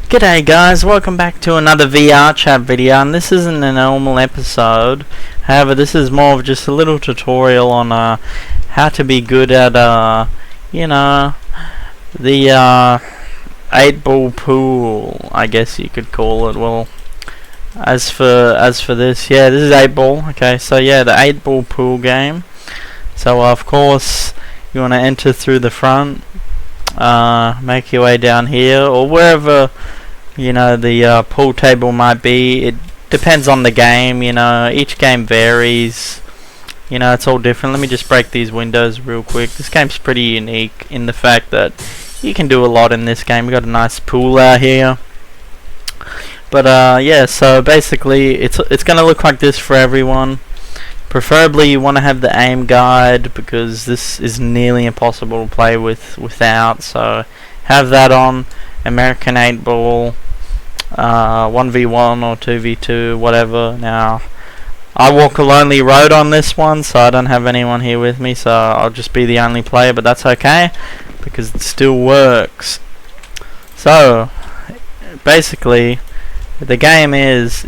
G'day guys, welcome back to another VR chat video, and this isn't a normal episode. However, this is more of just a little tutorial on how to be good at the 8-ball pool, I guess you could call it. Well, as for this, yeah, this is 8-ball. Okay, so yeah, the 8-ball pool game. So of course you want to enter through the front, make your way down here or wherever the pool table might be. It depends on the game, each game varies, it's all different. Let me just break these windows real quick. This game's pretty unique in the fact that you can do a lot in this game. We got a nice pool out here, but yeah, so basically it's gonna look like this for everyone. Preferably you want to have the aim guide because this is nearly impossible to play without, so have that on. American 8-ball, 1v1 or 2v2, whatever. Now I walk a lonely road on this one, so I don't have anyone here with me, so I'll just be the only player, but that's okay because it still works. So basically the game is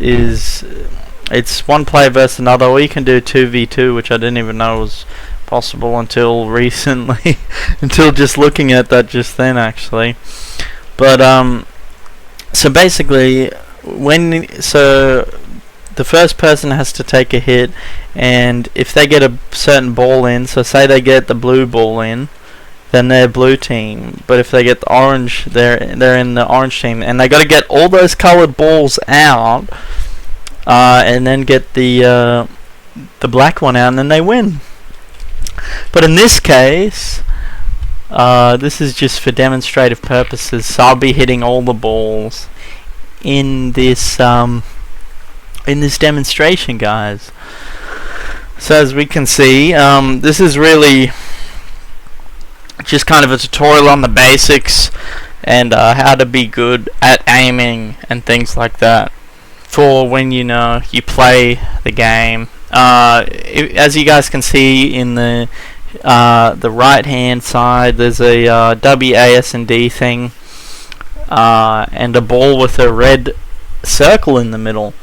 it's one player versus another, or you can do 2v2, which I didn't even know was possible until recently, until just looking at that just then actually. But so basically the first person has to take a hit, and if they get a certain ball in, so say they get the blue ball in, then they're blue team. But if they get the orange, they're in the orange team, and they got to get all those colored balls out, and then get the black one out, and then they win. But in this case, this is just for demonstrative purposes, so I'll be hitting all the balls in this demonstration, guys. So as we can see, this is really just kind of a tutorial on the basics and how to be good at aiming and things like that for when you play the game. As you guys can see in the right hand side, there's a WASD thing and a ball with a red circle in the middle.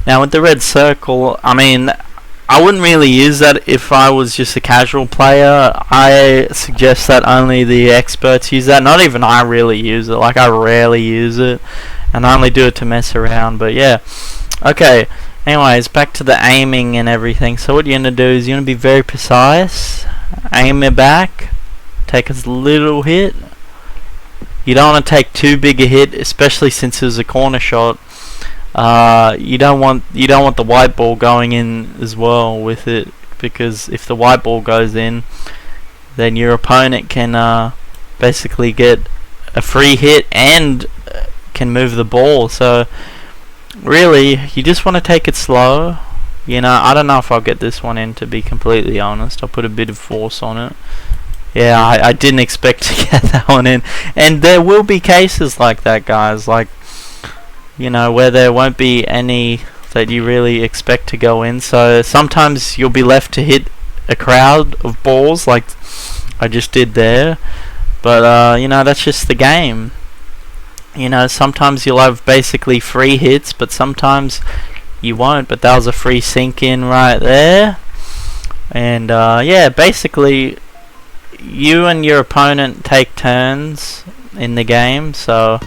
Now with the red circle, I mean, I wouldn't really use that if I was just a casual player. I suggest that only the experts use that. Not even I really use it. Like, I rarely use it, and I only do it to mess around. But yeah, okay, anyways, back to the aiming and everything. So what you're going to do is you're going to be very precise. Aim it back, take a little hit. You don't want to take too big a hit, especially since it was a corner shot. You don't want the white ball going in as well with it, because if the white ball goes in, then your opponent can basically get a free hit and can move the ball. So really, you just want to take it slow. I don't know if I'll get this one in, to be completely honest. I'll put a bit of force on it. Yeah, I didn't expect to get that one in. And there will be cases like that, guys, like, where there won't be any that you really expect to go in. So sometimes you'll be left to hit a crowd of balls like I just did there. But, that's just the game. Sometimes you'll have basically free hits, but sometimes you won't. But that was a free sink in right there. And yeah, basically you and your opponent take turns in the game. So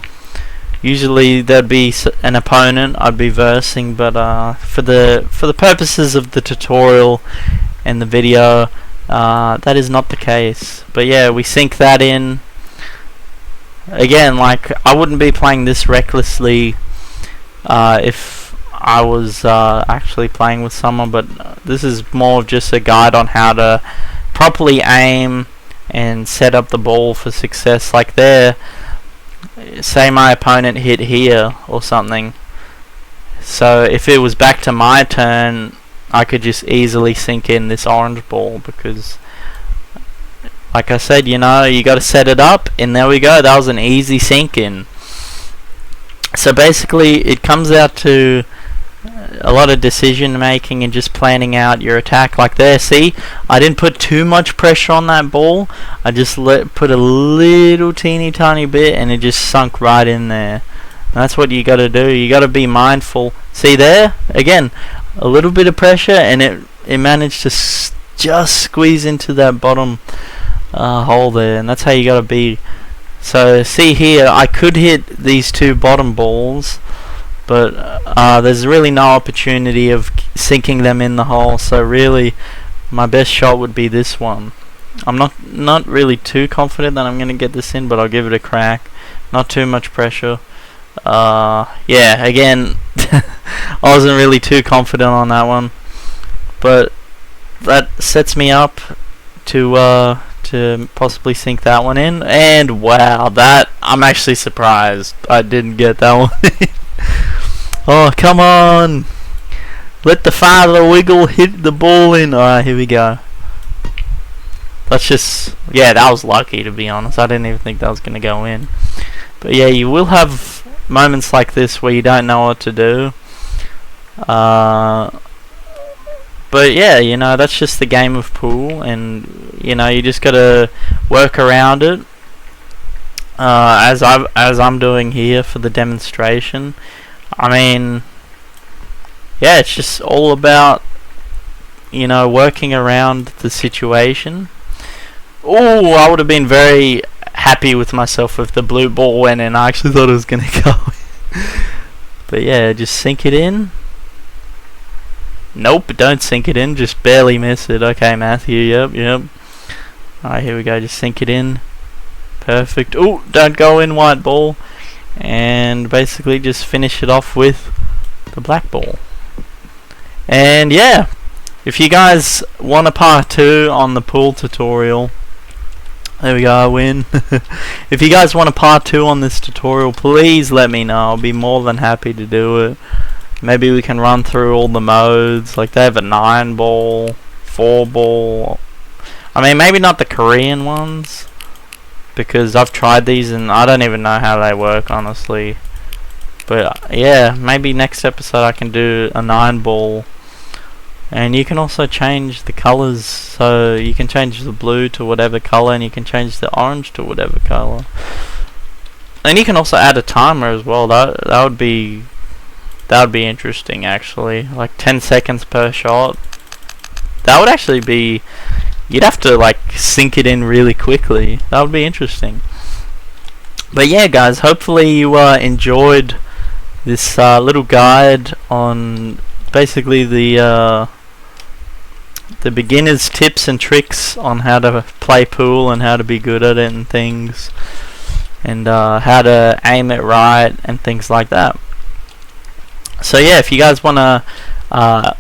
usually there'd be an opponent I'd be versing, but for the purposes of the tutorial and the video, that is not the case. But yeah, we sink that in. Again, like, I wouldn't be playing this recklessly if I was actually playing with someone, but this is more of just a guide on how to properly aim and set up the ball for success. Like there, say my opponent hit here or something, so if it was back to my turn, I could just easily sink in this orange ball, because like I said, you got to set it up, and there we go. That was an easy sink in. So basically it comes out to a lot of decision making and just planning out your attack. Like there, see, I didn't put too much pressure on that ball. I just put a little teeny tiny bit, and it just sunk right in there. That's what you got to do. You got to be mindful. See there? Again, a little bit of pressure, and it managed to just squeeze into that bottom hole there, and that's how you got to be. So see here, I could hit these two bottom balls, but there's really no opportunity of sinking them in the hole. So really, my best shot would be this one. I'm not really too confident that I'm gonna get this in, but I'll give it a crack. Not too much pressure. Yeah, again, I wasn't really too confident on that one, but that sets me up to possibly sink that one in. And wow, that I'm actually surprised I didn't get that one in. Oh, come on, let the father wiggle, hit the ball in. Alright, here we go. Let's just, yeah, that was lucky, to be honest. I didn't even think that was gonna go in. But yeah, you will have moments like this where you don't know what to do. But yeah, you know, that's just the game of pool, and you know, you just gotta work around it. As I'm doing here for the demonstration. I mean, yeah, it's just all about, you know, working around the situation. Oh, I would have been very happy with myself if the blue ball went in. I actually thought it was gonna go in. But yeah, just sink it in. Nope, don't sink it in, just barely miss it. Okay, Matthew, yep. Alright, here we go, just sink it in. Perfect. Oh, don't go in, white ball. And basically just finish it off with the black ball. And yeah, if you guys want a part 2 on the pool tutorial, there we go, I win. If you guys want a part 2 on this tutorial, please let me know. I'll be more than happy to do it. Maybe we can run through all the modes. Like, they have a 9 ball, 4 ball. I mean, maybe not the Korean ones, because I've tried these and I don't even know how they work, honestly. But yeah, maybe next episode I can do a 9 ball. And you can also change the colors, so you can change the blue to whatever color, and you can change the orange to whatever color. And you can also add a timer as well. That would be interesting, actually. Like 10 seconds per shot. That would actually be, you'd have to like sink it in really quickly. That would be interesting. But yeah, guys, hopefully you enjoyed this little guide on basically the beginner's tips and tricks on how to play pool and how to be good at it and things, and how to aim it right and things like that. So yeah, if you guys want to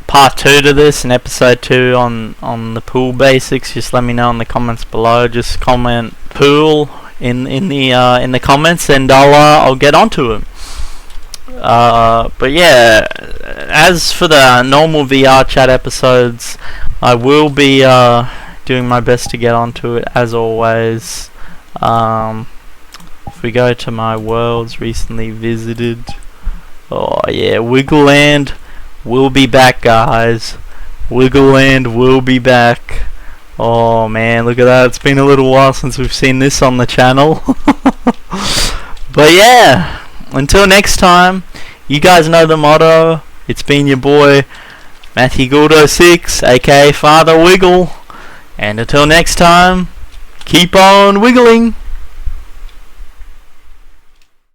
part 2 to this and episode 2 on the pool basics, just let me know in the comments below. Just comment pool in the comments, and I'll get onto it. But yeah, as for the normal VR chat episodes, I will be doing my best to get onto it as always. If we go to my worlds recently visited, oh yeah, Wiggleland will be back, guys. Wiggleland will be back. Oh man, look at that. It's been a little while since we've seen this on the channel. But yeah, until next time, you guys know the motto. It's been your boy Matthew Gouldo 6, aka Father Wiggle. And until next time, keep on wiggling.